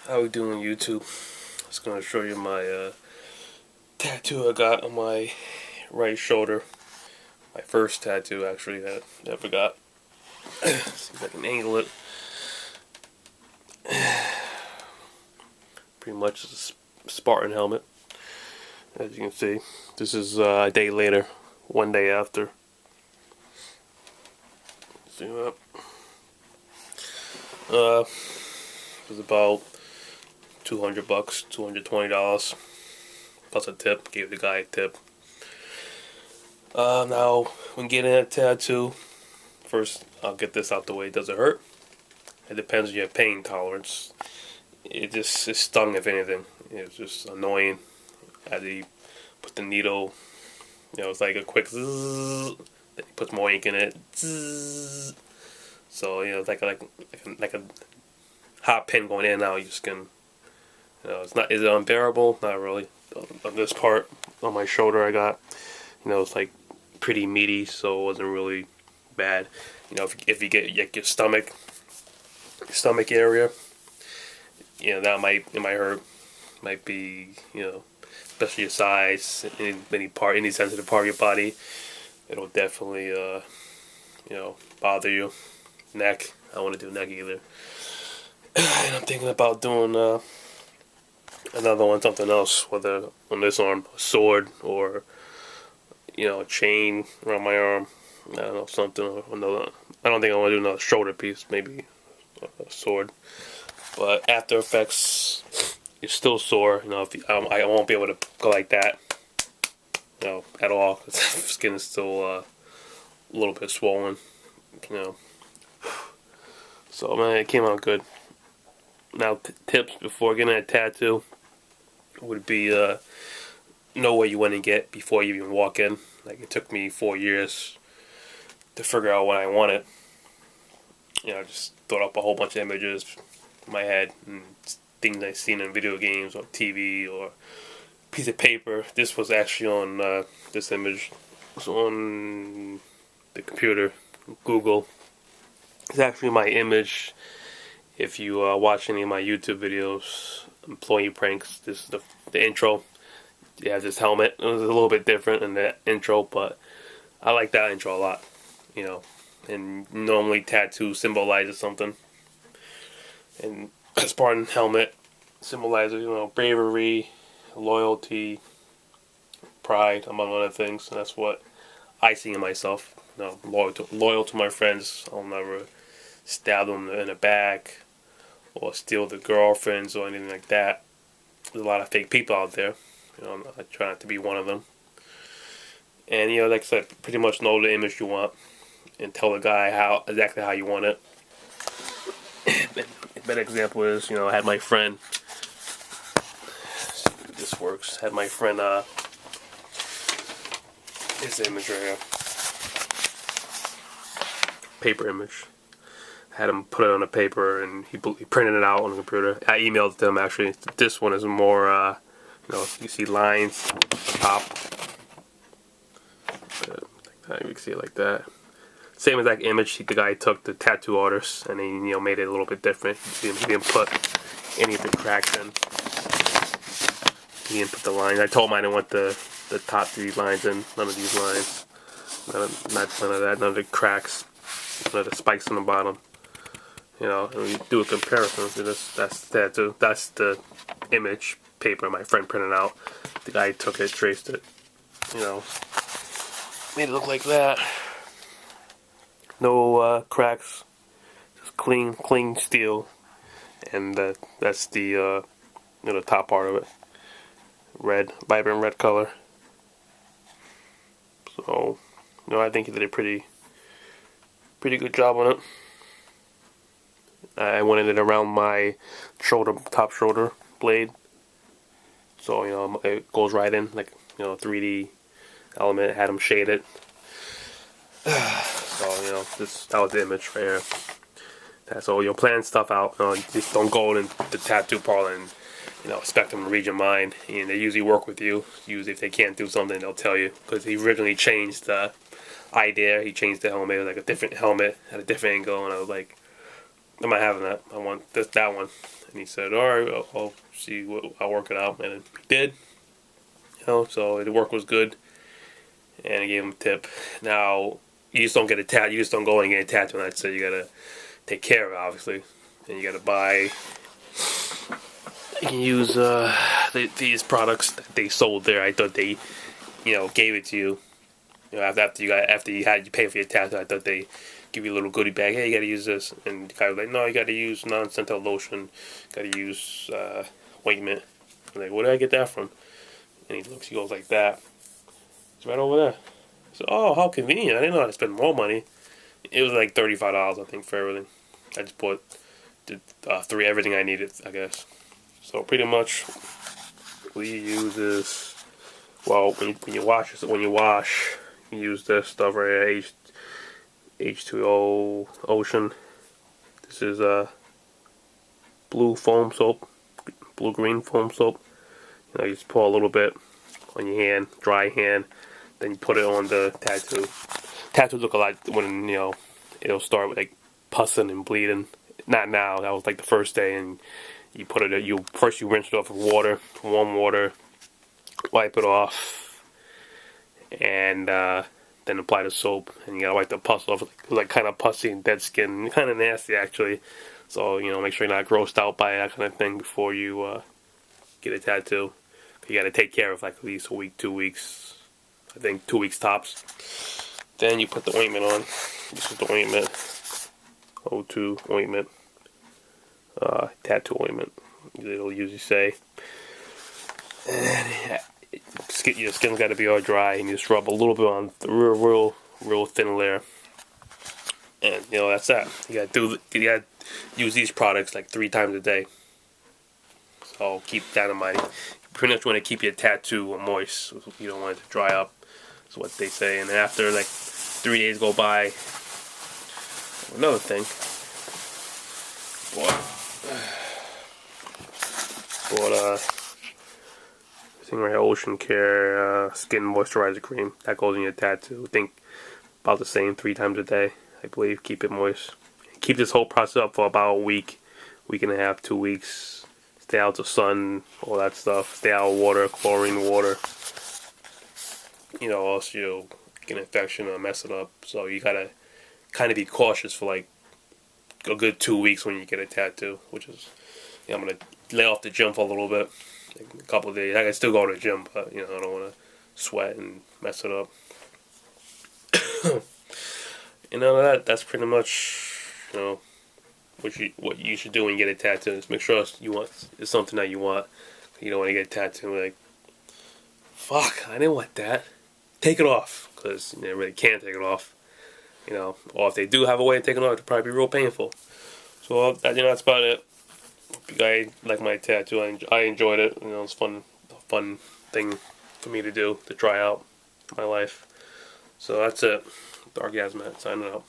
How we doing, YouTube? Just gonna show you my tattoo I got on my right shoulder. My first tattoo, actually, that I ever got. See if I can angle it. Pretty much a Spartan helmet, as you can see. This is a day later, one day after. Zoom up. It was about $200, $220 plus a tip. Gave the guy a tip. Now when getting a tattoo, first I'll get this out the way. Does it hurt? It depends on your pain tolerance. It stung, if anything. It was just annoying. As he put the needle, it's like a quick zzz. Then he puts more ink in it. Zzz. So it's like a hot pin going in and out of your skin. It's not. Is it unbearable? Not really. On this part on my shoulder, I got. It's like pretty meaty, so it wasn't really bad. If you get your stomach area, that might hurt. Might be especially your size, any sensitive part of your body, it'll definitely bother you. Neck, I don't want to do neck either. And I'm thinking about doing another one, something else, whether on this arm, a sword, or a chain around my arm. I don't know, something or another. I don't think I want to do another shoulder piece, maybe a sword. But after effects, you're still sore. I won't be able to go like that, at all. Cause skin is still a little bit swollen, So man, it came out good. Now, tips before getting a tattoo would be know what you want to get before you even walk in. Like, it took me 4 years to figure out what I wanted. Just thought up a whole bunch of images in my head and things I've seen in video games or TV or a piece of paper. This was actually on this image was on the computer, Google. It's actually my image. If you watch any of my YouTube videos, employee pranks, this is the intro. It has this helmet. It was a little bit different in the intro, but I like that intro a lot. And normally tattoo symbolizes something. And Spartan helmet symbolizes, bravery, loyalty, pride, among other things. And that's what I see in myself. Loyal to my friends. I'll never stab them in the back or steal the girlfriends or anything like that. There's a lot of fake people out there. I try not to be one of them. And like I said, pretty much know the image you want and tell the guy exactly how you want it. A better example is, I had my friend. Let's see if this works. Had my friend this image right here, paper image. Had him put it on a paper and he printed it out on the computer. I emailed it to him actually. This one is more, you see lines at the top. You can see it like that. Same exact image the guy took, the tattoo artist, and he made it a little bit different. He didn't put any of the cracks in. He didn't put the lines. I told him I didn't want the top 3 lines in. None of these lines. None of that. None of the cracks. None of the spikes on the bottom. And we do a comparison to this. That's the tattoo. That's the image paper my friend printed out. The guy took it, traced it. Made it look like that. No cracks. Just clean steel. And that's the the top part of it. Red, vibrant red color. So, I think he did a pretty good job on it. I wanted it around my top shoulder blade. So, it goes right in, like, 3D element. Had him shaded. So, that was the image right here. That's all. Plan stuff out. Just don't go in the tattoo parlor and, expect them to read your mind. And they usually work with you. Usually if they can't do something, they'll tell you. Because he originally changed the idea. He changed the helmet. It was like a different helmet at a different angle. And I was like, am I having that? I want that one. And he said, all right, I'll see. I'll work it out. And he did. So the work was good. And I gave him a tip. Now, you just don't get a tattoo. You just don't go and get a tattoo. And that's it. You gotta take care of it, obviously. And you gotta buy. You can use these products that they sold there. I thought they, gave it to you. After you pay for your tattoo, I thought they give you a little goodie bag. Hey, you gotta use this, and the guy was like, no, you gotta use non-scented lotion. Gotta use ointment. I'm like, where did I get that from? And he looks, he goes like that. It's right over there. So, oh, how convenient! I didn't know how to spend more money. It was like $35, I think, for everything. I just bought everything I needed, I guess. So pretty much, we use this. Well, when you wash, you use this stuff right here, H2O Ocean. This is blue foam soap, blue-green foam soap. You just pour a little bit on your hand, dry hand, then you put it on the tattoo. Tattoos look a lot when, it'll start with like pussing and bleeding. Not now, that was like the first day, and you put it, first you rinse it off with water, warm water, wipe it off, and then apply the soap, and you gotta wipe the pus off. It's like kind of pussy and dead skin, kind of nasty actually. So make sure you're not grossed out by that kind of thing before you get a tattoo. You gotta take care of like at least a week, 2 weeks. I think 2 weeks tops. Then you put the ointment on. This is the ointment. O2 ointment. Tattoo ointment. It'll usually say. And your skin's got to be all dry, and you just rub a little bit on the real thin layer. And that's that. You gotta use these products like 3 times a day. So keep that in mind. You pretty much want to keep your tattoo moist. You don't want it to dry up. That's what they say. And after like 3 days go by, another thing. Bought thing right here, Ocean Care Skin Moisturizer Cream. That goes in your tattoo. I think about the same 3 times a day, I believe. Keep it moist. Keep this whole process up for about a week, week and a half, 2 weeks. Stay out the sun, all that stuff. Stay out of water, chlorine water. Else you'll get an infection or mess it up. So you gotta kind of be cautious for like a good 2 weeks when you get a tattoo, which is, I'm gonna lay off the gym for a little bit, like a couple of days. I can still go to the gym, but I don't want to sweat and mess it up. That's pretty much what you should do when you get a tattoo. Just make sure it's something that you want. You don't want to get a tattoo like, fuck, I didn't want that. Take it off, because you really can't take it off. Or if they do have a way of taking it off, it'll probably be real painful. So that's about it. Hope you guys like my tattoo. I enjoyed it. It's a fun thing for me to do, to try out my life. So that's it. Dark Asmat signing out.